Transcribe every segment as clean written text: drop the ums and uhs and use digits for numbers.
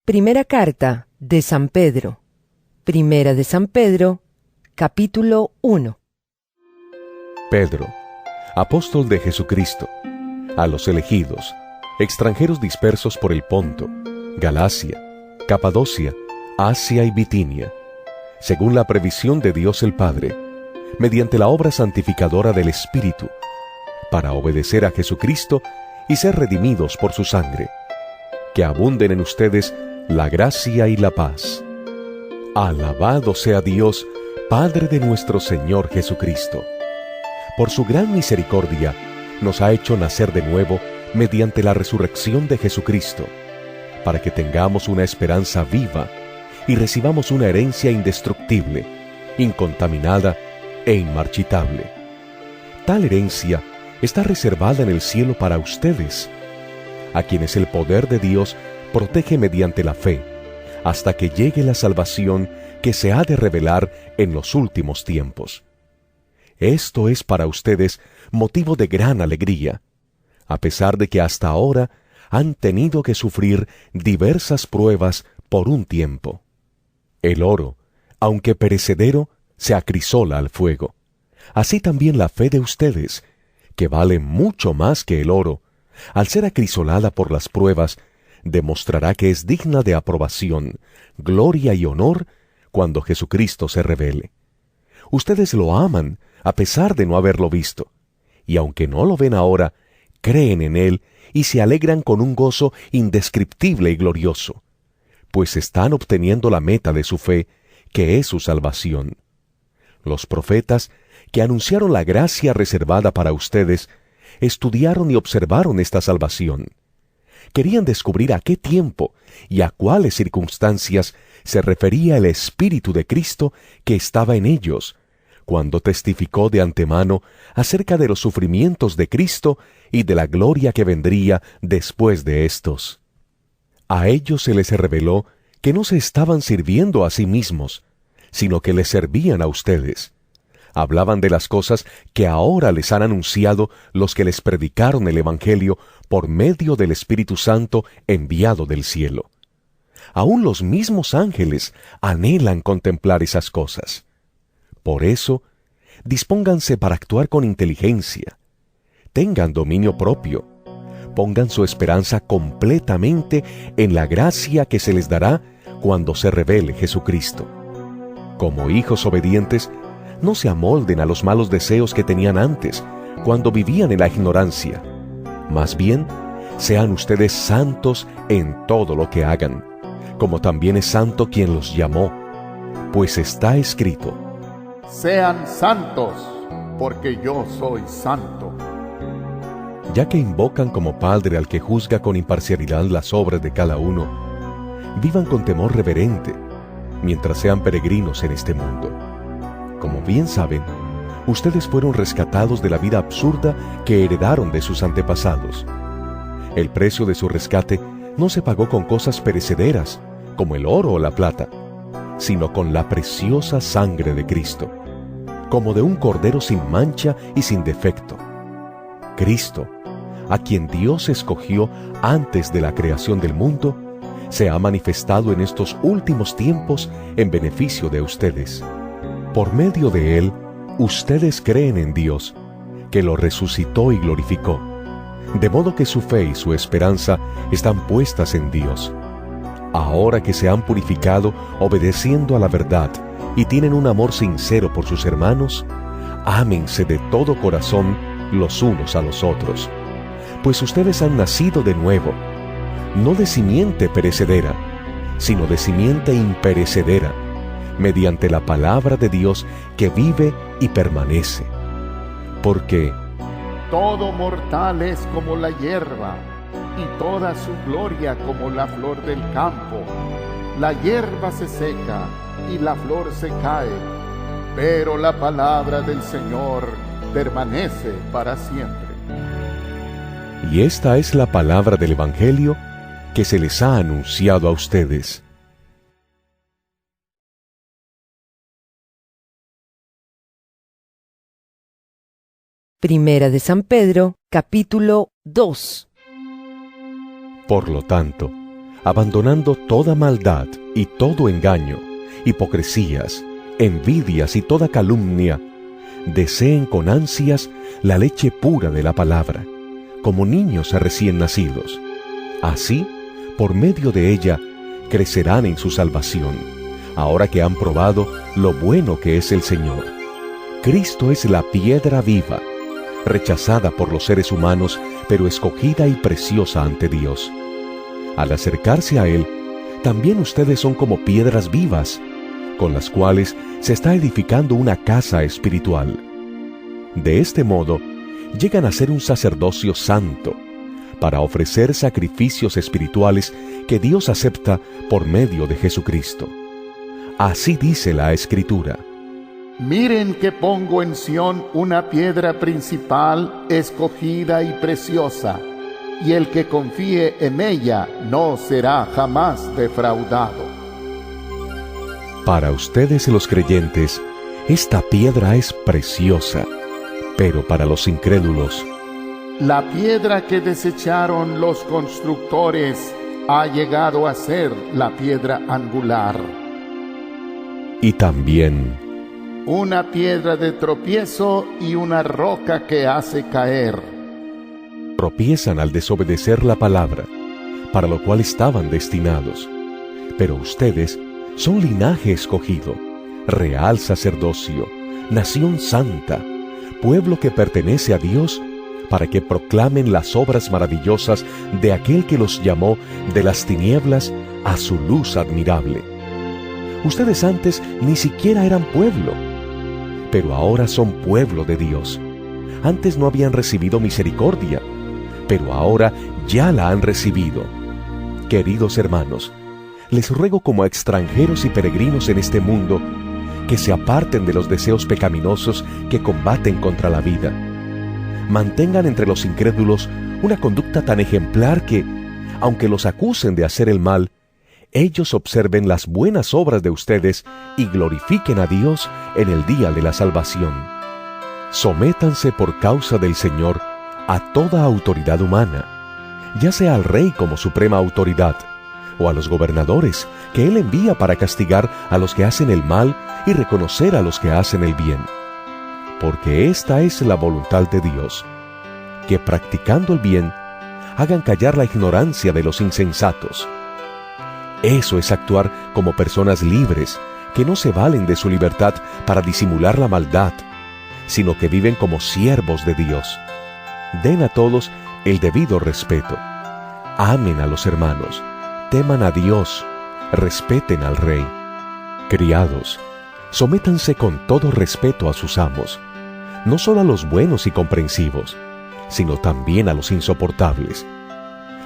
Primera carta de San Pedro. Primera de San Pedro, capítulo 1. Pedro, apóstol de Jesucristo, a los elegidos, extranjeros dispersos por el Ponto, Galacia, Capadocia, Asia y Bitinia, según la previsión de Dios el Padre, mediante la obra santificadora del Espíritu, para obedecer a Jesucristo y ser redimidos por su sangre, que abunden en ustedes la gracia y la paz. Alabado sea Dios, Padre de nuestro Señor Jesucristo. Por su gran misericordia, nos ha hecho nacer de nuevo mediante la resurrección de Jesucristo, para que tengamos una esperanza viva y recibamos una herencia indestructible, incontaminada e inmarchitable. Tal herencia está reservada en el cielo para ustedes, a quienes el poder de Dios protege mediante la fe, hasta que llegue la salvación que se ha de revelar en los últimos tiempos. Esto es para ustedes motivo de gran alegría, a pesar de que hasta ahora han tenido que sufrir diversas pruebas por un tiempo. El oro, aunque perecedero, se acrisola al fuego. Así también la fe de ustedes, que vale mucho más que el oro, al ser acrisolada por las pruebas, demostrará que es digna de aprobación, gloria y honor cuando Jesucristo se revele. Ustedes lo aman a pesar de no haberlo visto, y aunque no lo ven ahora, creen en Él y se alegran con un gozo indescriptible y glorioso, pues están obteniendo la meta de su fe, que es su salvación. Los profetas, que anunciaron la gracia reservada para ustedes, estudiaron y observaron esta salvación. Querían descubrir a qué tiempo y a cuáles circunstancias se refería el Espíritu de Cristo que estaba en ellos, cuando testificó de antemano acerca de los sufrimientos de Cristo y de la gloria que vendría después de éstos. A ellos se les reveló que no se estaban sirviendo a sí mismos, sino que les servían a ustedes. Hablaban de las cosas que ahora les han anunciado los que les predicaron el Evangelio por medio del Espíritu Santo enviado del cielo. Aún los mismos ángeles anhelan contemplar esas cosas. Por eso, dispónganse para actuar con inteligencia. Tengan dominio propio. Pongan su esperanza completamente en la gracia que se les dará cuando se revele Jesucristo. Como hijos obedientes, no se amolden a los malos deseos que tenían antes, cuando vivían en la ignorancia. Más bien, sean ustedes santos en todo lo que hagan, como también es santo quien los llamó. Pues está escrito: Sean santos, porque yo soy santo. Ya que invocan como Padre al que juzga con imparcialidad las obras de cada uno, vivan con temor reverente, mientras sean peregrinos en este mundo. Como bien saben, ustedes fueron rescatados de la vida absurda que heredaron de sus antepasados. El precio de su rescate no se pagó con cosas perecederas, como el oro o la plata, sino con la preciosa sangre de Cristo, como de un cordero sin mancha y sin defecto. Cristo, a quien Dios escogió antes de la creación del mundo, se ha manifestado en estos últimos tiempos en beneficio de ustedes. Por medio de Él, ustedes creen en Dios, que lo resucitó y glorificó, de modo que su fe y su esperanza están puestas en Dios. Ahora que se han purificado obedeciendo a la verdad y tienen un amor sincero por sus hermanos, ámense de todo corazón los unos a los otros, pues ustedes han nacido de nuevo, no de simiente perecedera, sino de simiente imperecedera, mediante la palabra de Dios que vive y permanece. Porque todo mortal es como la hierba, y toda su gloria como la flor del campo. La hierba se seca y la flor se cae, pero la palabra del Señor permanece para siempre. Y esta es la palabra del Evangelio que se les ha anunciado a ustedes. Primera de San Pedro, capítulo 2. Por lo tanto, abandonando toda maldad y todo engaño, hipocresías, envidias y toda calumnia, deseen con ansias la leche pura de la palabra, como niños recién nacidos. Así, por medio de ella, crecerán en su salvación, ahora que han probado lo bueno que es el Señor. Cristo es la piedra viva, rechazada por los seres humanos, pero escogida y preciosa ante Dios. Al acercarse a Él, también ustedes son como piedras vivas, con las cuales se está edificando una casa espiritual. De este modo, llegan a ser un sacerdocio santo, para ofrecer sacrificios espirituales que Dios acepta por medio de Jesucristo. Así dice la Escritura: Miren que pongo en Sión una piedra principal, escogida y preciosa, y el que confíe en ella no será jamás defraudado. Para ustedes los creyentes, esta piedra es preciosa, pero para los incrédulos, la piedra que desecharon los constructores ha llegado a ser la piedra angular. Y también una piedra de tropiezo y una roca que hace caer. tropiezan al desobedecer la palabra, para lo cual estaban destinados. Pero ustedes son linaje escogido, real sacerdocio, nación santa, pueblo que pertenece a Dios, para que proclamen las obras maravillosas de aquel que los llamó de las tinieblas a su luz admirable. Ustedes antes ni siquiera eran pueblo, pero ahora son pueblo de Dios. Antes no habían recibido misericordia, pero ahora ya la han recibido. Queridos hermanos, les ruego como extranjeros y peregrinos en este mundo, que se aparten de los deseos pecaminosos que combaten contra la vida. Mantengan entre los incrédulos una conducta tan ejemplar que, aunque los acusen de hacer el mal, ellos observen las buenas obras de ustedes y glorifiquen a Dios en el día de la salvación. Sométanse por causa del Señor a toda autoridad humana, ya sea al rey como suprema autoridad, o a los gobernadores que Él envía para castigar a los que hacen el mal y reconocer a los que hacen el bien. Porque esta es la voluntad de Dios, que practicando el bien, hagan callar la ignorancia de los insensatos. Eso es actuar como personas libres, que no se valen de su libertad para disimular la maldad, sino que viven como siervos de Dios. Den a todos el debido respeto. Amen a los hermanos, teman a Dios, respeten al Rey. Criados, sométanse con todo respeto a sus amos, no solo a los buenos y comprensivos, sino también a los insoportables,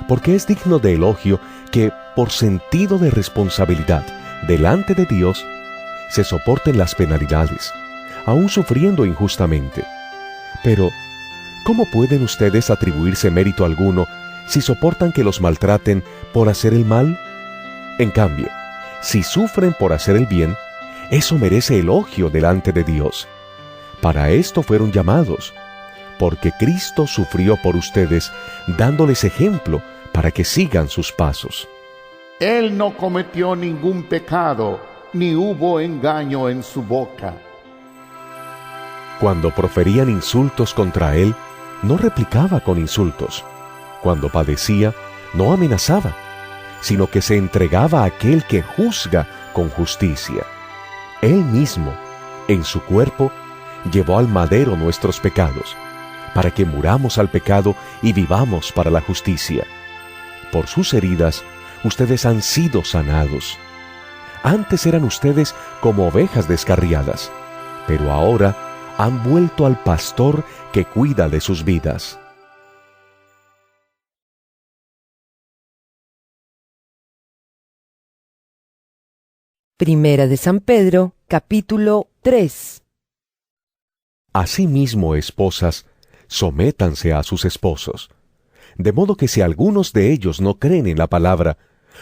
porque es digno de elogio que, por sentido de responsabilidad delante de Dios, se soporten las penalidades, aun sufriendo injustamente. Pero, ¿cómo pueden ustedes atribuirse mérito alguno si soportan que los maltraten por hacer el mal? En cambio, si sufren por hacer el bien, eso merece elogio delante de Dios. Para esto fueron llamados, porque Cristo sufrió por ustedes, dándoles ejemplo para que sigan sus pasos. Él no cometió ningún pecado, ni hubo engaño en su boca. Cuando proferían insultos contra Él, no replicaba con insultos. Cuando padecía, no amenazaba, sino que se entregaba a aquel que juzga con justicia. Él mismo, en su cuerpo, llevó al madero nuestros pecados, para que muramos al pecado y vivamos para la justicia. Por sus heridas, ustedes han sido sanados. Antes eran ustedes como ovejas descarriadas, pero ahora han vuelto al pastor que cuida de sus vidas. Primera de San Pedro, capítulo 3. Asimismo, esposas, sométanse a sus esposos, de modo que si algunos de ellos no creen en la palabra,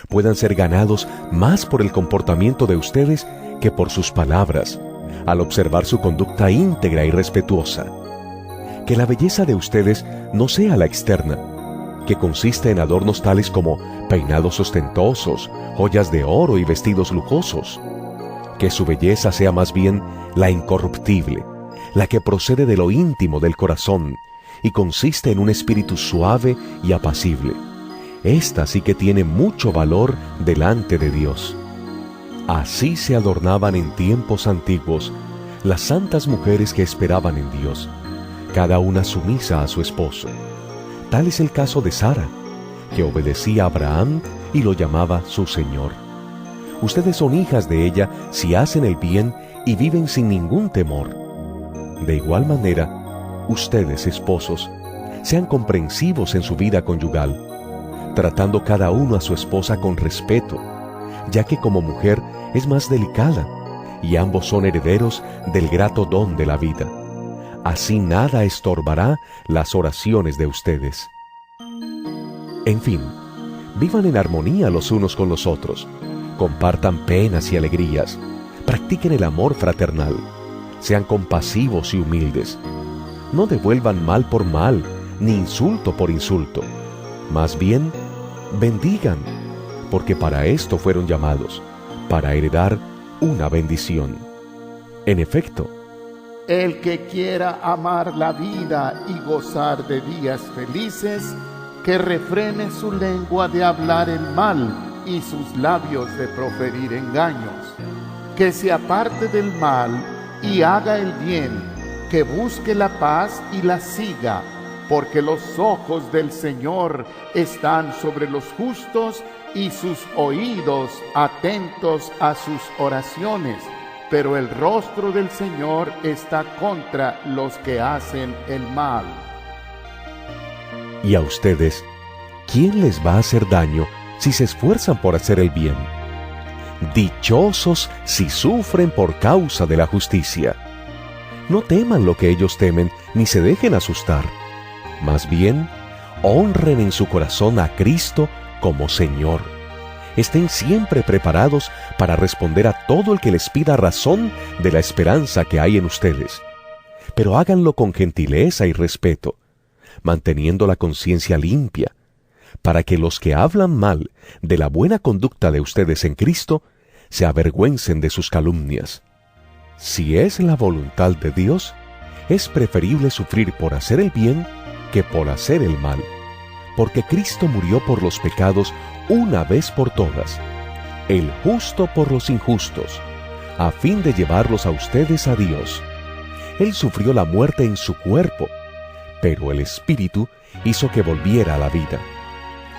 puedan ser ganados más por el comportamiento de ustedes que por sus palabras, al observar su conducta íntegra y respetuosa. Que la belleza de ustedes no sea la externa, que consiste en adornos tales como peinados ostentosos, joyas de oro y vestidos lujosos. Que su belleza sea más bien la incorruptible, la que procede de lo íntimo del corazón y consiste en un espíritu suave y apacible. Esta sí que tiene mucho valor delante de Dios. Así se adornaban en tiempos antiguos las santas mujeres que esperaban en Dios, cada una sumisa a su esposo. Tal es el caso de Sara, que obedecía a Abraham y lo llamaba su Señor. Ustedes son hijas de ella si hacen el bien y viven sin ningún temor. De igual manera, ustedes, esposos, sean comprensivos en su vida conyugal, tratando cada uno a su esposa con respeto, ya que como mujer es más delicada y ambos son herederos del grato don de la vida. Así nada estorbará las oraciones de ustedes. En fin, vivan en armonía los unos con los otros, compartan penas y alegrías, practiquen el amor fraternal, sean compasivos y humildes. No devuelvan mal por mal, ni insulto por insulto. Más bien, bendigan, porque para esto fueron llamados, para heredar una bendición. En efecto, el que quiera amar la vida y gozar de días felices, que refrene su lengua de hablar el mal y sus labios de proferir engaños. Que se aparte del mal y haga el bien, que busque la paz y la siga, porque los ojos del Señor están sobre los justos y sus oídos atentos a sus oraciones, pero el rostro del Señor está contra los que hacen el mal. Y a ustedes, ¿quién les va a hacer daño si se esfuerzan por hacer el bien? Dichosos si sufren por causa de la justicia. No teman lo que ellos temen, ni se dejen asustar. Más bien, honren en su corazón a Cristo como Señor. Estén siempre preparados para responder a todo el que les pida razón de la esperanza que hay en ustedes. Pero háganlo con gentileza y respeto, manteniendo la conciencia limpia, para que los que hablan mal de la buena conducta de ustedes en Cristo se avergüencen de sus calumnias. Si es la voluntad de Dios, es preferible sufrir por hacer el bien que por hacer el mal, porque Cristo murió por los pecados una vez por todas, el justo por los injustos, a fin de llevarlos a ustedes a Dios. Él sufrió la muerte en su cuerpo, pero el Espíritu hizo que volviera a la vida.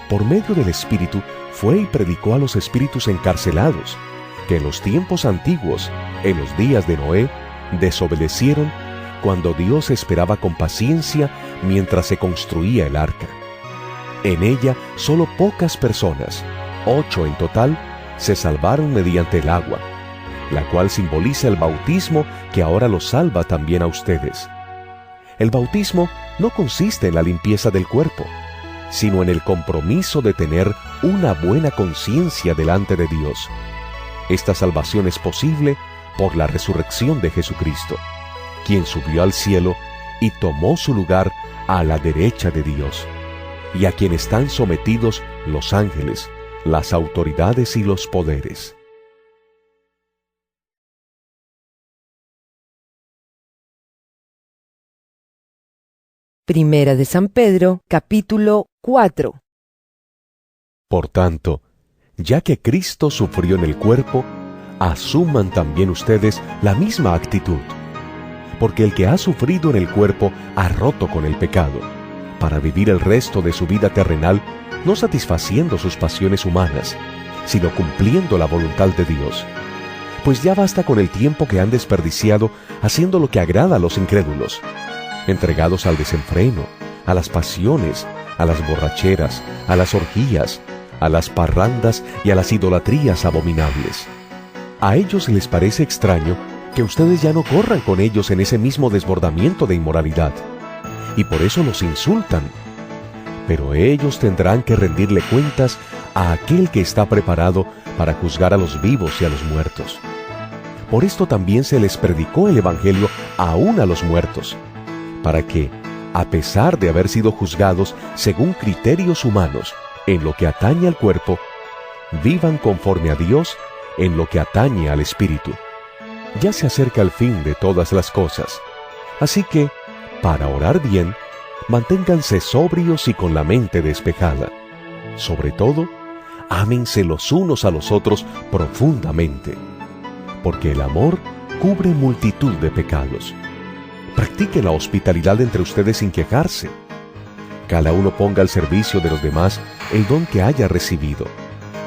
Por medio del Espíritu fue y predicó a los espíritus encarcelados, que en los tiempos antiguos, en los días de Noé, desobedecieron cuando Dios esperaba con paciencia mientras se construía el arca. En ella solo pocas personas, 8 en total, se salvaron mediante el agua, la cual simboliza el bautismo que ahora los salva también a ustedes. El bautismo no consiste en la limpieza del cuerpo, sino en el compromiso de tener una buena conciencia delante de Dios. Esta salvación es posible por la resurrección de Jesucristo, quien subió al cielo y tomó su lugar a la derecha de Dios, y a quien están sometidos los ángeles, las autoridades y los poderes. Primera de San Pedro, capítulo 4. Por tanto, ya que Cristo sufrió en el cuerpo, asuman también ustedes la misma actitud. Porque el que ha sufrido en el cuerpo ha roto con el pecado, para vivir el resto de su vida terrenal no satisfaciendo sus pasiones humanas, sino cumpliendo la voluntad de Dios. Pues ya basta con el tiempo que han desperdiciado haciendo lo que agrada a los incrédulos, entregados al desenfreno, a las pasiones, a las borracheras, a las orgías, a las parrandas y a las idolatrías abominables. A ellos les parece extraño que ustedes ya no corran con ellos en ese mismo desbordamiento de inmoralidad, y por eso los insultan. Pero ellos tendrán que rendirle cuentas a aquel que está preparado para juzgar a los vivos y a los muertos. Por esto también se les predicó el Evangelio aún a los muertos, para que, a pesar de haber sido juzgados según criterios humanos en lo que atañe al cuerpo, vivan conforme a Dios en lo que atañe al espíritu. Ya se acerca el fin de todas las cosas, así que, para orar bien, manténganse sobrios y con la mente despejada. Sobre todo, ámense los unos a los otros profundamente, porque el amor cubre multitud de pecados. Practiquen la hospitalidad entre ustedes sin quejarse. Cada uno ponga al servicio de los demás el don que haya recibido,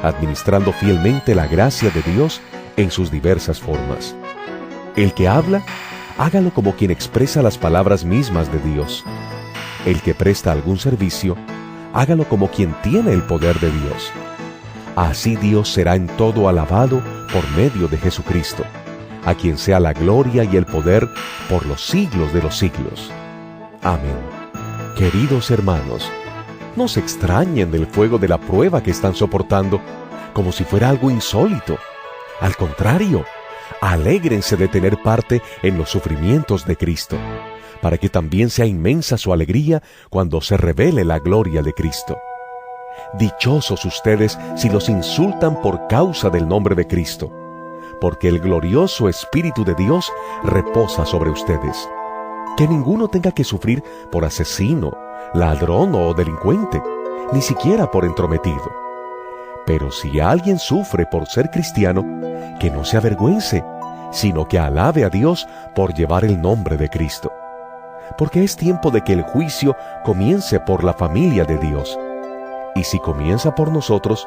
administrando fielmente la gracia de Dios en sus diversas formas. El que habla, hágalo como quien expresa las palabras mismas de Dios. El que presta algún servicio, hágalo como quien tiene el poder de Dios. Así Dios será en todo alabado por medio de Jesucristo, a quien sea la gloria y el poder por los siglos de los siglos. Amén. Queridos hermanos, no se extrañen del fuego de la prueba que están soportando, como si fuera algo insólito. Al contrario, alégrense de tener parte en los sufrimientos de Cristo, para que también sea inmensa su alegría cuando se revele la gloria de Cristo. Dichosos ustedes si los insultan por causa del nombre de Cristo, porque el glorioso Espíritu de Dios reposa sobre ustedes. Que ninguno tenga que sufrir por asesino, ladrón o delincuente, ni siquiera por entrometido. Pero si alguien sufre por ser cristiano, que no se avergüence, sino que alabe a Dios por llevar el nombre de Cristo. Porque es tiempo de que el juicio comience por la familia de Dios. Y si comienza por nosotros,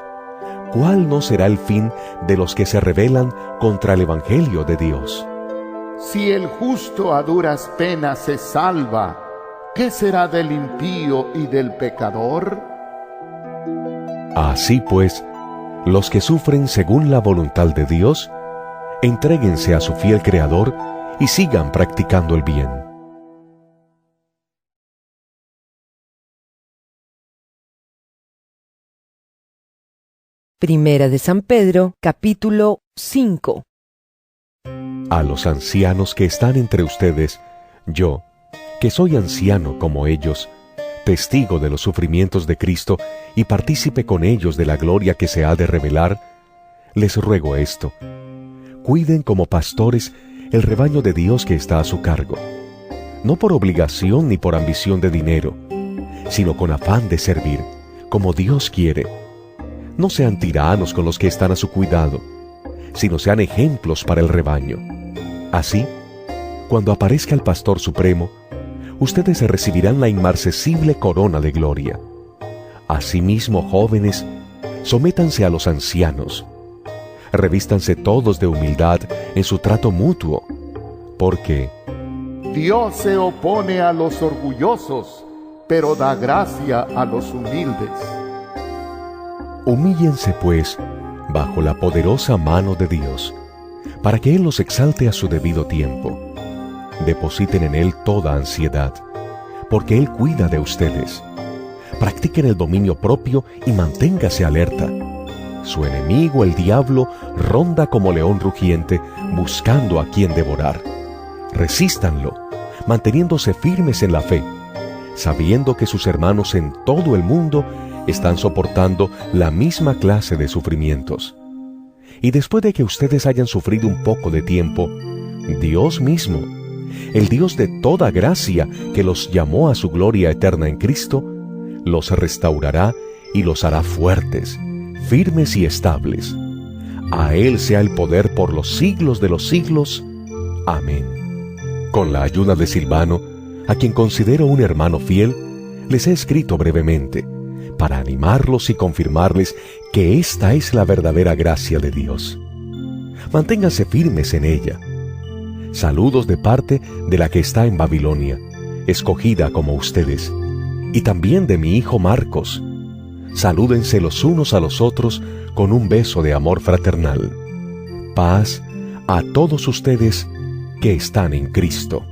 ¿cuál no será el fin de los que se rebelan contra el Evangelio de Dios? Si el justo a duras penas se salva, ¿qué será del impío y del pecador? Así pues, los que sufren según la voluntad de Dios, entréguense a su fiel Creador y sigan practicando el bien. Primera de San Pedro, capítulo 5. A los ancianos que están entre ustedes, yo, que soy anciano como ellos, testigo de los sufrimientos de Cristo y partícipe con ellos de la gloria que se ha de revelar, les ruego esto: cuiden como pastores el rebaño de Dios que está a su cargo, no por obligación ni por ambición de dinero, sino con afán de servir, como Dios quiere. No sean tiranos con los que están a su cuidado, sino sean ejemplos para el rebaño. Así, cuando aparezca el Pastor Supremo, ustedes recibirán la inmarcesible corona de gloria. Asimismo, jóvenes, sométanse a los ancianos. Revístanse todos de humildad en su trato mutuo, porque Dios se opone a los orgullosos, pero da gracia a los humildes. humíllense pues bajo la poderosa mano de Dios, para que Él los exalte a su debido tiempo. Depositen en Él toda ansiedad, porque Él cuida de ustedes. Practiquen el dominio propio y manténgase alerta. Su enemigo, el diablo, ronda como león rugiente, buscando a quien devorar. Resístanlo, manteniéndose firmes en la fe, sabiendo que sus hermanos en todo el mundo están soportando la misma clase de sufrimientos. Y después de que ustedes hayan sufrido un poco de tiempo, Dios mismo, el Dios de toda gracia que los llamó a su gloria eterna en Cristo, los restaurará y los hará fuertes, firmes y estables. A Él sea el poder por los siglos de los siglos. Amén. Con la ayuda de Silvano, a quien considero un hermano fiel, les he escrito brevemente, para animarlos y confirmarles que esta es la verdadera gracia de Dios. Manténganse firmes en ella. Saludos de parte de la que está en Babilonia, escogida como ustedes, y también de mi hijo Marcos. Salúdense los unos a los otros con un beso de amor fraternal. Paz a todos ustedes que están en Cristo.